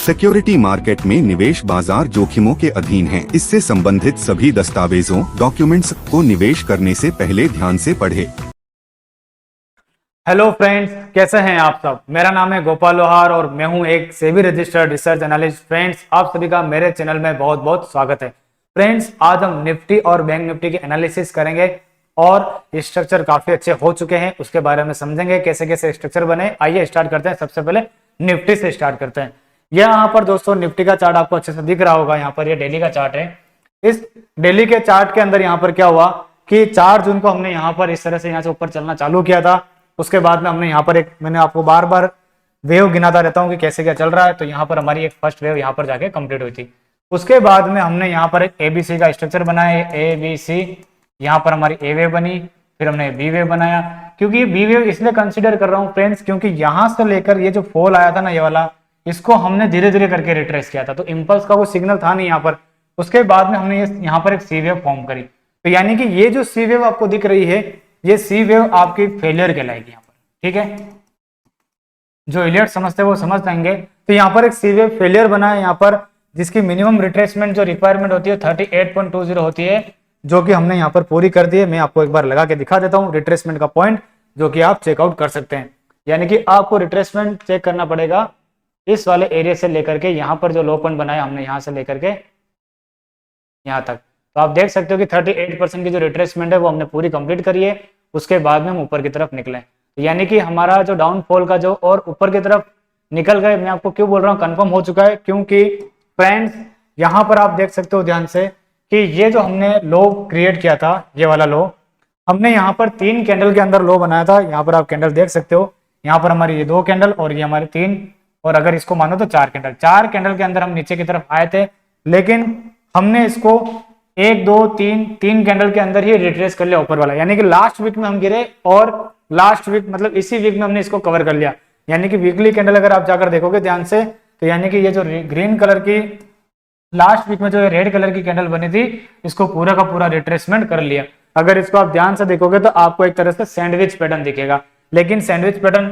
Security market में निवेश बाजार जोखिमों के अधीन है। इससे संबंधित सभी दस्तावेजों डॉक्यूमेंट्स को निवेश करने से पहले ध्यान से पढ़ें। हेलो फ्रेंड्स, कैसे हैं आप सब। मेरा नाम है गोपाल लोहार और मैं हूं एक SEBI registered research analyst. Friends, आप सभी का मेरे चैनल में बहुत बहुत स्वागत है। फ्रेंड्स, आज हम निफ्टी और बैंक निफ्टी की एनालिसिस करेंगे और स्ट्रक्चर काफी अच्छे हो चुके हैं, उसके बारे में समझेंगे कैसे कैसे स्ट्रक्चर बने। आइए स्टार्ट करते हैं। सबसे पहले निफ्टी से स्टार्ट करते हैं। यहाँ पर दोस्तों निफ्टी का चार्ट आपको अच्छे से दिख रहा होगा। यहाँ पर ये डेली का चार्ट है। इस डेली के चार्ट के अंदर यहाँ पर क्या हुआ कि 4 जून को हमने यहाँ पर इस तरह से यहाँ से ऊपर चलना चालू किया था। उसके बाद में हमने यहाँ पर मैंने आपको बार बार वेव गिनाता रहता हूँ कि कैसे क्या चल रहा है। तो यहाँ पर हमारी एक फर्स्ट वेव यहाँ पर जाके कंप्लीट हुई थी। उसके बाद में हमने यहाँ पर एक एबीसी का स्ट्रक्चर बनाया। एबीसी, यहाँ पर हमारी ए वेव बनी, फिर हमने बी वेव बनाया। क्योंकि बी वेव इसलिए कंसिडर कर रहा हूँ फ्रेंड्स, क्योंकि यहाँ से लेकर ये जो फॉल आया था ना, ये वाला, इसको हमने धीरे धीरे करके रिट्रेस किया था। तो इंपल्स का कोई सिग्नल था नहीं यहाँ पर। उसके बाद में हमने यहाँ पर एक सी वेव फॉर्म करी। तो यानी कि ये जो सी वेव आपको दिख रही है, ये सी वेव आपकी फेलियर कहलाएगी यहाँ पर। ठीक है, जो इलियट समझते हैं वो समझ पाएंगे। तो यहाँ पर एक सी वेव फेलियर बना है यहाँ पर, जिसकी मिनिमम रिट्रेसमेंट जो रिक्वायरमेंट होती है 38.20 होती है, जो कि हमने यहाँ पर पूरी कर दी है। मैं आपको एक बार लगा के दिखा देता हूँ रिट्रेसमेंट का पॉइंट, जो कि आप चेकआउट कर सकते हैं। यानी कि आपको रिट्रेसमेंट चेक करना पड़ेगा इस वाले एरिया से लेकर के यहाँ पर जो लो पॉइंट बनाया हमने, यहाँ से लेकर के यहाँ तक। तो आप देख सकते हो कि 38% की जो रिट्रेसमेंट है वो हमने पूरी कंप्लीट करी है। उसके बाद में हम ऊपर की तरफ निकले। यानी कि हमारा जो डाउनफॉल का जो और ऊपर की तरफ निकल गए। मैं आपको क्यों बोल रहा हूँ, कंफर्म हो चुका है। क्योंकि फ्रेंड्स, यहाँ पर आप देख सकते हो ध्यान से कि ये जो हमने लो क्रिएट किया था, ये वाला लो हमने यहाँ पर 3 कैंडल के अंदर लो बनाया था। यहाँ पर आप कैंडल देख सकते हो। यहाँ पर हमारी ये 2 कैंडल और ये हमारी 3, और अगर इसको मानो तो 4 कैंडल। 4 कैंडल के अंदर हम नीचे की तरफ आए थे, लेकिन हमने इसको 1 2 3 कैंडल के अंदर ही रिट्रेस कर लिया ऊपर वाला। यानी कि लास्ट वीक में हम गिरे और लास्ट वीक मतलब इसी वीक में हमने इसको कवर कर लिया। यानी कि वीकली कैंडल अगर आप जाकर देखोगे ध्यान से, तो यानी कि ये जो ग्रीन कलर की लास्ट वीक में जो रेड कलर की कैंडल बनी थी, इसको पूरा का पूरा रिट्रेसमेंट कर लिया। अगर इसको आप ध्यान से देखोगे तो आपको एक तरह से सैंडविच पैटर्न दिखेगा। लेकिन सैंडविच पैटर्न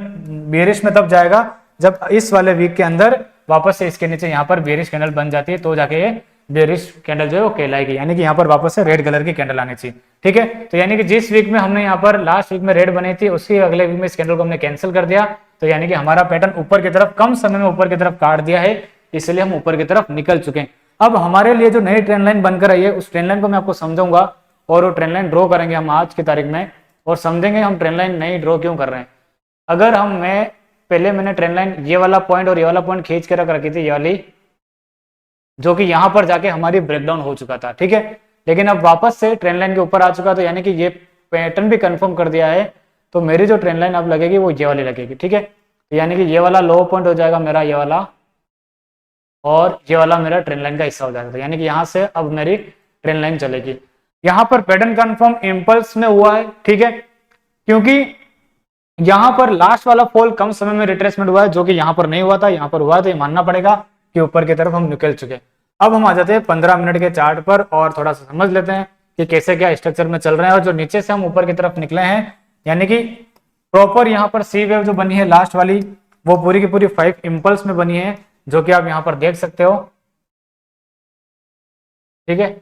बेरिश में तब जाएगा जब इस वाले वीक के अंदर वापस से इसके नीचे यहाँ पर बेरिश कैंडल बन जाती है, तो जाके ये बेरिश कैंडल जो है वो कहलाएगी। यानी कि यहाँ पर वापस से रेड कलर की कैंडल आनी चाहिए। ठीक है, तो यानी कि जिस वीक में हमने यहाँ पर लास्ट वीक में रेड बनी थी, उसके अगले वीक में इस कैंडल को हमने कैंसिल कर दिया। तो यानी कि हमारा पैटर्न ऊपर की तरफ कम समय में ऊपर की तरफ काट दिया है, इसलिए हम ऊपर की तरफ निकल चुके हैं। अब हमारे लिए जो नई ट्रेंड लाइन बनकर आई है, उस ट्रेंड लाइन को मैं आपको समझाऊंगा और वो ट्रेंड लाइन ड्रॉ करेंगे हम आज की तारीख में, और समझेंगे हम ट्रेंड लाइन नई ड्रॉ क्यों कर रहे हैं। अगर मैंने ट्रेंड लाइन ये वाला पॉइंट और ये वाला पॉइंट खींच के रख रखी थी, ये वाली, जो कि यहाँ पर जाके हमारी ब्रेकडाउन हो चुका था। ठीक है, लेकिन अब वापस से ट्रेंड लाइन के ऊपर आ चुका, तो यानी कि ये पैटर्न भी कंफर्म कर दिया है। तो मेरी जो ट्रेंड लाइन अब लगेगी वो ये वाली लगेगी। ठीक है, तो यानी कि ये वाला लो पॉइंट हो जाएगा मेरा, ये वाला, और ये वाला मेरा ट्रेंड लाइन का हिस्सा हो जाएगा। तो यानी कि यहाँ से अब मेरी ट्रेंड लाइन चलेगी। यहाँ पर पैटर्न कंफर्म इंपल्स में हुआ है। ठीक है, क्योंकि यहाँ पर लास्ट वाला फॉल कम समय में रिट्रेसमेंट हुआ है, जो कि यहाँ पर नहीं हुआ था, यहाँ पर हुआ है। तो ये मानना पड़ेगा कि ऊपर की तरफ हम निकल चुके। अब हम आ जाते हैं 15 मिनट के चार्ट पर और थोड़ा सा समझ लेते हैं कि कैसे क्या स्ट्रक्चर में चल रहे हैं। और जो नीचे से हम ऊपर की तरफ निकले हैं, यानी कि प्रॉपर यहाँ पर सी वेव जो बनी है लास्ट वाली, वो पूरी की पूरी 5 इंपल्स में बनी है, जो कि आप यहाँ पर देख सकते हो। ठीक है,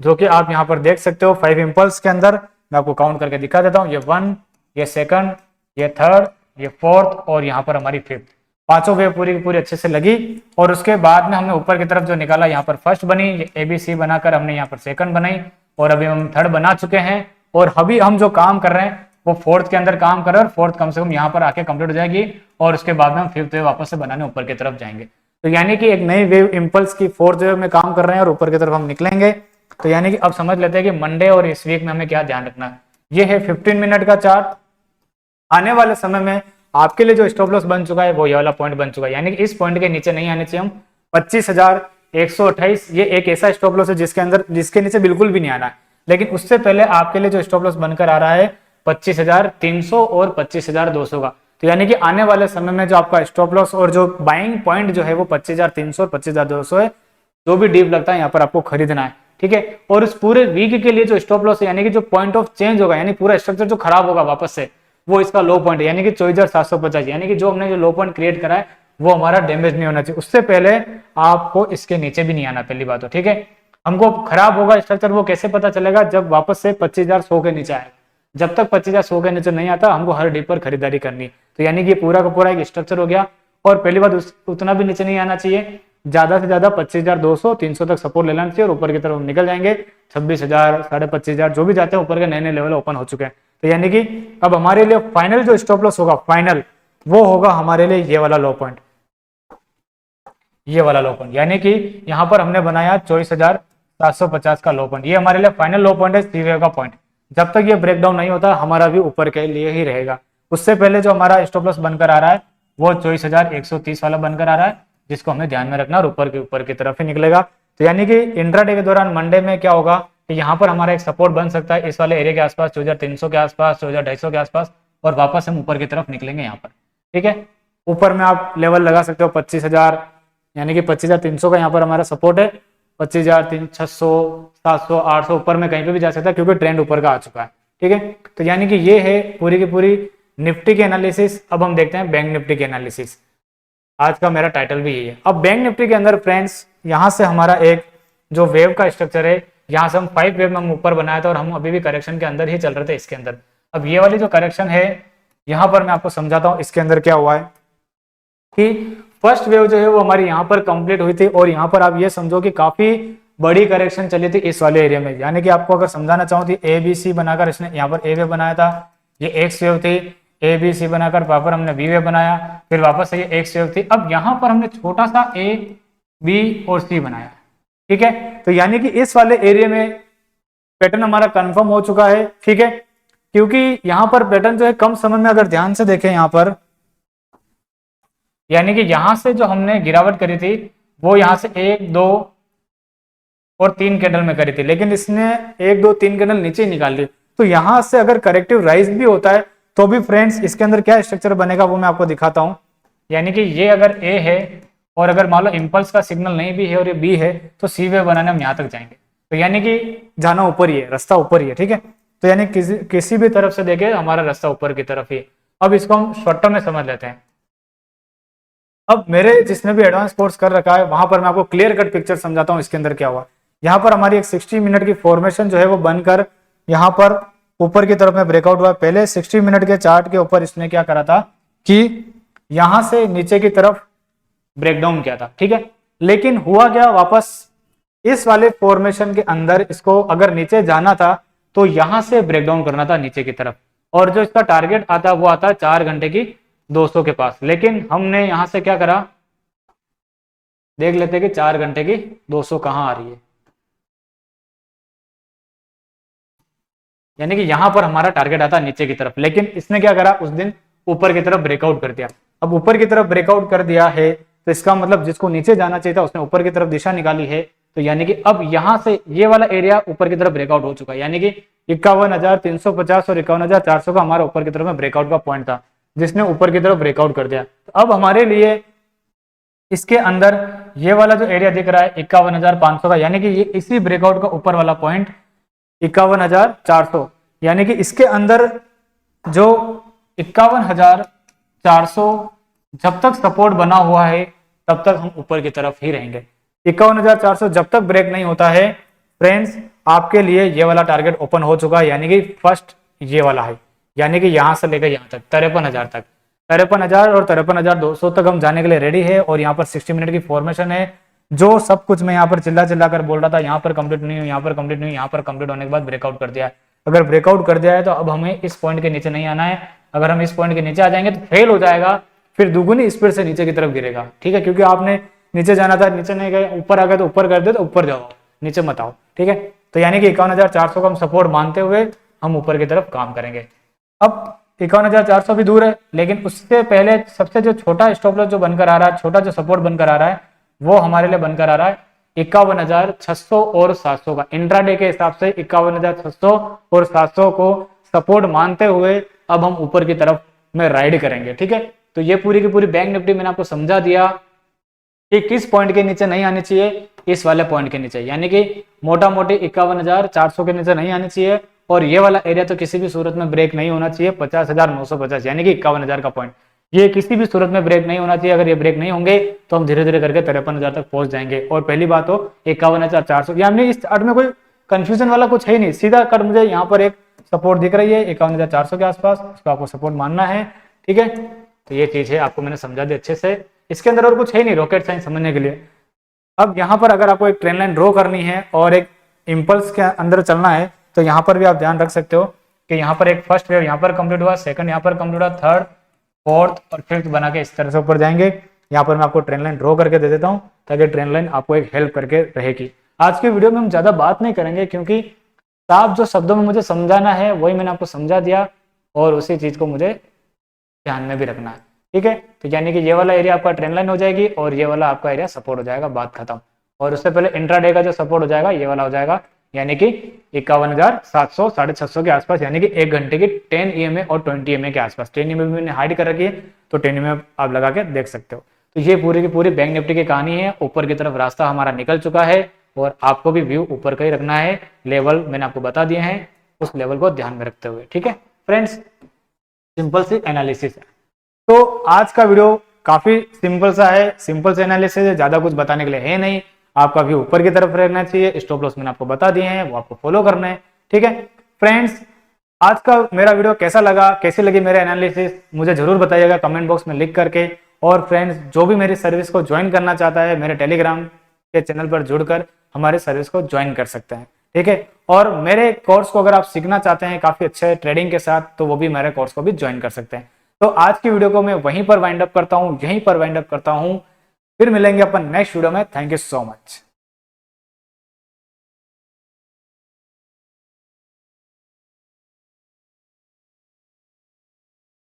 जो कि आप यहाँ पर देख सकते हो 5 इंपल्स के अंदर। मैं आपको काउंट करके दिखा देता हूँ। ये 1, ये 2, ये 3, ये 4th और यहाँ पर हमारी 5th। 5 वेव पूरी की पूरी अच्छे से लगी। और उसके बाद में हमने ऊपर की तरफ जो निकाला, यहाँ पर फर्स्ट बनी, ये एबीसी बनाकर हमने यहाँ पर सेकंड बनाई, और अभी हम थर्ड बना चुके हैं। और अभी हम जो काम कर रहे हैं वो 4th के अंदर काम कर रहे हैं, और 4th कम से कम यहाँ पर आके कंप्लीट हो जाएगी। और उसके बाद में हम 5th वेव वापस से बनाने ऊपर की तरफ जाएंगे। तो यानी कि एक नई वेव इंपल्स की 4th वेव में काम कर रहे हैं और ऊपर की तरफ हम निकलेंगे। तो यानी कि अब समझ लेते हैं कि मंडे और इस वीक में हमें क्या ध्यान रखना है। ये है 15 मिनट का चार्ट। आने वाले समय में आपके लिए जो स्टॉप लॉस बन चुका है वो ये वाला पॉइंट बन चुका है। यानी कि इस पॉइंट के नीचे नहीं आने चाहिए हम। 25,128 ये एक ऐसा स्टॉप लॉस है जिसके नीचे बिल्कुल भी नहीं आना है। लेकिन उससे पहले आपके लिए जो स्टॉप लॉस बनकर आ रहा है 25,300 और 25,200 का। तो यानी कि आने वाले समय में जो आपका स्टॉप लॉस और जो बाइंग पॉइंट जो है वो 25,300 और 25,200 है। जो भी डीप लगता है यहाँ पर आपको खरीदना है। ठीक है, और इस पूरे वीक के लिए जो स्टॉप लॉस है, यानी कि जो पॉइंट ऑफ चेंज होगा, यानी पूरा स्ट्रक्चर जो खराब होगा वापस से, वो इसका लो पॉइंट है। यानी कि 24,750। यानी कि जो हमने जो लो पॉइंट क्रिएट करा है वो हमारा डैमेज नहीं होना चाहिए। उससे पहले आपको इसके नीचे भी नहीं आना, पहली बात तो, ठीक है। हमको खराब होगा स्ट्रक्चर, वो कैसे पता चलेगा, जब वापस से 25,100 के नीचे आएगा। जब तक 25,100 के नीचे नहीं आता हमको हर डीप पर खरीदारी करनी। तो यानी कि पूरा का पूरा एक स्ट्रक्चर हो गया। और पहली बात उतना भी नीचे नहीं आना चाहिए, ज्यादा से ज्यादा 25,200 300 तक सपोर्ट ले लेना चाहिए, और ऊपर की तरफ निकल जाएंगे 26,000 25,500 जो भी जाते हैं ऊपर के नए नए लेवल ओपन हो चुके हैं। तो यानी कि अब हमारे लिए फाइनल जो स्टॉप लॉस होगा, फाइनल वो होगा हमारे लिए ये वाला लो पॉइंट, ये वाला लो पॉइंट। यानी कि यहाँ पर हमने बनाया 24,750 का लो पॉइंट, ये हमारे लिए फाइनल लो पॉइंट है, सी वेव का पॉइंट। जब तक ये ब्रेकडाउन नहीं होता हमारा भी ऊपर के लिए ही रहेगा। उससे पहले जो हमारा स्टॉप लॉस बनकर आ रहा है वो 24,130 वाला बनकर आ रहा है, जिसको हमें ध्यान में रखना, और ऊपर की तरफ ही निकलेगा। तो यानी कि इंट्राडे के दौरान मंडे में क्या होगा कि यहाँ पर हमारा एक सपोर्ट बन सकता है इस वाले एरिया के आसपास, 24,300 के आसपास, 24,250 के आसपास, और वापस हम ऊपर की तरफ निकलेंगे यहाँ पर, ठीक है। ऊपर में आप लेवल लगा सकते हो 25,000, यानी कि 25,300 का यहाँ पर हमारा सपोर्ट है, 25,600 700 800 ऊपर में कहीं पे भी जा सकता है, क्योंकि ट्रेंड ऊपर का आ चुका है, ठीक है। तो यानी कि ये है पूरी की पूरी निफ्टी की एनालिसिस। अब हम देखते हैं बैंक निफ्टी की एनालिसिस, आज का मेरा टाइटल भी यही है। अब बैंक निफ्टी के अंदर फ्रेंड्स यहाँ से हमारा एक जो वेव का स्ट्रक्चर है, यहाँ से हम 5 वेव में हम ऊपर बनाया था, और हम अभी भी करेक्शन के अंदर ही चल रहे थे इसके अंदर। अब ये वाली जो करेक्शन है यहाँ पर मैं आपको समझाता हूँ इसके अंदर क्या हुआ है कि फर्स्ट वेव जो है वो हमारी यहाँ पर कंप्लीट हुई थी, और यहाँ पर आप ये समझो कि काफी बड़ी करेक्शन चली थी इस वाले एरिया में। यानी कि आपको अगर समझाना चाहूँ तो ए बी सी बनाकर इसने यहाँ पर ए वेव बनाया था, ये एक्स वेव थी, ए बी सी बनाकर वापस हमने बी वेव बनाया, फिर वापस से ये एक्स वेव थी। अब यहाँ पर हमने छोटा सा ए बी और सी बनाया, ठीक है। तो यानी कि इस वाले एरिया में पैटर्न हमारा कंफर्म हो चुका है, ठीक है। क्योंकि यहाँ पर पैटर्न जो है कम समय में अगर ध्यान से देखें यहाँ पर, यानी कि यहां से जो हमने गिरावट करी थी वो यहां से 1 2 और 3 कैंडल में करी थी, लेकिन इसने 1 2 3 कैंडल नीचे ही निकाल ली। तो यहां से अगर करेक्टिव राइज भी होता है तो भी फ्रेंड्स इसके अंदर क्या स्ट्रक्चर बनेगा वो मैं आपको दिखाता हूं। यानी कि ये अगर ए है, और अगर मान लो इंपल्स का सिग्नल नहीं भी है और ये बी है, तो सी वेव बनाने हम यहाँ तक जाएंगे। तो यानी कि जाना ऊपर ही है, रास्ता ऊपर ही है, ठीक है। तो यानी किसी भी तरफ से देखे हमारा रास्ता ऊपर की तरफ ही। अब इसको हम शॉर्ट टर्म में समझ लेते हैं। अब मेरे जिसने भी एडवांस कोर्स कर रखा है वहां पर मैं आपको क्लियर कट पिक्चर समझाता हूं इसके अंदर क्या हुआ। यहाँ पर हमारी एक 60 मिनट की फॉर्मेशन जो है वो बनकर यहाँ पर ऊपर की तरफ में ब्रेकआउट हुआ। पहले 60 मिनट के चार्ट के ऊपर इसने क्या करा था कि यहां से नीचे की तरफ ब्रेकडाउन किया था, ठीक है। लेकिन हुआ क्या, वापस इस वाले फॉर्मेशन के अंदर इसको अगर नीचे जाना था तो यहां से ब्रेकडाउन करना था नीचे की तरफ, और जो इसका टारगेट आता वो आता 4 घंटे की 200 के पास। लेकिन हमने यहां से क्या करा, देख लेते कि 4 घंटे की 200 कहां आ रही है। यानी कि यहां पर हमारा टारगेट आता नीचे की तरफ, लेकिन इसने क्या करा उस दिन ऊपर की तरफ ब्रेकआउट कर दिया। अब ऊपर की तरफ ब्रेकआउट कर दिया है तो इसका मतलब जिसको नीचे जाना चाहिए था उसने ऊपर की तरफ दिशा निकाली है। तो यानी कि अब यहां से ये वाला एरिया ऊपर की तरफ ब्रेकआउट हो चुका है। यानी कि 51,350 और 51,400 का हमारा ऊपर की तरफ में ब्रेकआउट का पॉइंट था, जिसने ऊपर की तरफ ब्रेकआउट कर दिया। तो अब हमारे लिए इसके अंदर ये वाला जो एरिया दिख रहा है 51,500 का, यानी कि ये इसी ब्रेकआउट का ऊपर वाला पॉइंट 51,400, यानी कि इसके अंदर जो 51,400 जब तक सपोर्ट बना हुआ है तब तक हम ऊपर की तरफ ही रहेंगे। 51,400 जब तक ब्रेक नहीं होता है फ्रेंड्स, आपके लिए ये वाला टारगेट ओपन हो चुका है। यानी कि फर्स्ट ये वाला है, यानी कि यहां से लेकर यहां तक 53,000 तक, 53,000 और 53,200 तक हम जाने के लिए रेडी है। और यहाँ पर 60 मिनट की फॉर्मेशन है। जो सब कुछ मैं यहाँ पर चिल्ला कर बोल रहा था, यहाँ पर कंप्लीट नहीं हुई, यहाँ पर कंप्लीट नहीं हुई, यहाँ पर कंप्लीट होने के बाद ब्रेकआउट कर दिया है। अगर ब्रेकआउट कर दिया है तो अब हमें इस पॉइंट के नीचे नहीं आना है। अगर हम इस पॉइंट के नीचे आ जाएंगे तो फेल हो जाएगा, फिर दुगुनी स्पीड से नीचे की तरफ गिरेगा, ठीक है। क्योंकि आपने नीचे जाना था, नीचे नहीं गए, ऊपर आ गए तो ऊपर कर दे, तो ऊपर जाओ, नीचे मत आओ, ठीक है। तो यानी कि 51,400 का हम सपोर्ट मानते हुए हम ऊपर की तरफ काम करेंगे। अब 51,400 भी दूर है, लेकिन उससे पहले सबसे जो छोटा स्टॉप लॉस जो बनकर आ रहा है, छोटा जो सपोर्ट बनकर आ रहा है, वो हमारे लिए बनकर आ रहा है 51,600 और 700 का। इंट्राडे के हिसाब से 51,600 और 700 को सपोर्ट मानते हुए अब हम ऊपर की तरफ में राइड करेंगे, ठीक है। तो ये पूरी की पूरी बैंक निफ्टी मैंने आपको समझा दिया कि किस पॉइंट के नीचे नहीं आनी चाहिए, इस वाले पॉइंट के नीचे, यानी कि मोटा मोटी 51,400 के नीचे नहीं आनी चाहिए। और ये वाला एरिया तो किसी भी सूरत में ब्रेक नहीं होना चाहिए 50,950, यानी कि 51,000 का पॉइंट। ये किसी भी सूरत में ब्रेक नहीं होना चाहिए। अगर ये ब्रेक नहीं होंगे तो हम धीरे धीरे करके 53,000 तक पहुंच जाएंगे। और पहली बात हो 51,400, यानी इस चार्ट में कोई कंफ्यूजन वाला कुछ है ही नहीं, सीधा कट मुझे यहाँ पर एक सपोर्ट दिख रही है 51,400 के आसपास, उसको आपको सपोर्ट मानना है, ठीक है। तो ये चीज है, आपको मैंने समझा दी अच्छे से, इसके अंदर और कुछ है नहीं रॉकेट साइंस समझने के लिए। अब यहाँ पर अगर आपको एक ट्रेन लाइन ड्रॉ करनी है और एक इम्पल्स के अंदर चलना है तो यहाँ पर भी आप ध्यान रख सकते हो कि यहाँ पर एक फर्स्ट वेव यहाँ पर कंप्लीट हुआ, सेकंड यहाँ पर कंप्लीट हुआ, थर्ड फोर्थ और फिफ्थ बना के इस तरह से ऊपर जाएंगे। यहाँ पर मैं आपको ट्रेन लाइन ड्रॉ करके दे देता हूँ ताकि ट्रेन लाइन आपको एक हेल्प करके रहेगी। आज की वीडियो में हम ज्यादा बात नहीं करेंगे क्योंकि साफ जो शब्दों में मुझे समझाना है वही मैंने आपको समझा दिया और उसी चीज को मुझे ध्यान में भी रखना है, ठीक है। तो यानी कि ये वाला एरिया आपका ट्रेंड लाइन हो जाएगी और ये वाला आपका एरिया सपोर्ट हो जाएगा, बात खत्म। और उससे पहले इंट्राडे का जो सपोर्ट हो जाएगा ये वाला हो जाएगा, यानी कि 51,700 650 के आसपास, यानी कि 1 घंटे की 10 EMA और 20 EMA के आसपास। 10 EMA भी मैंने हाइड कर रखी है तो 10 EMA आप लगा के देख सकते हो। तो ये पूरी की पूरी बैंक निफ्टी की कहानी है। ऊपर की तरफ रास्ता हमारा निकल चुका है और आपको भी व्यू ऊपर का ही रखना है। लेवल मैंने आपको बता दिए हैं, उस लेवल को ध्यान में रखते हुए, ठीक है फ्रेंड्स। सिंपल सी एनालिसिस है। तो आज का वीडियो काफी सिंपल सा है, सिंपल से एनालिसिस है, ज्यादा कुछ बताने के लिए है नहीं। आपका व्यू ऊपर की तरफ रहना चाहिए, स्टॉप लॉस मैंने आपको बता दिए हैं, वो आपको फॉलो करना है, ठीक है फ्रेंड्स। आज का मेरा वीडियो कैसा लगा, कैसी लगी मेरे एनालिसिस, मुझे जरूर बताइएगा कमेंट बॉक्स में लिख करके। और फ्रेंड्स जो भी मेरी सर्विस को ज्वाइन करना चाहता है मेरे टेलीग्राम के चैनल पर जुड़कर हमारे सर्विस को ज्वाइन कर सकते हैं, ठीक है। और मेरे कोर्स को अगर आप सीखना चाहते हैं काफी अच्छे ट्रेडिंग के साथ तो वो भी मेरे कोर्स को भी ज्वाइन कर सकते हैं। तो आज की वीडियो को मैं वहीं पर वाइंड अप करता हूं, यहीं पर वाइंड अप करता हूं। फिर मिलेंगे अपन नेक्स्ट वीडियो में। Thank you so much.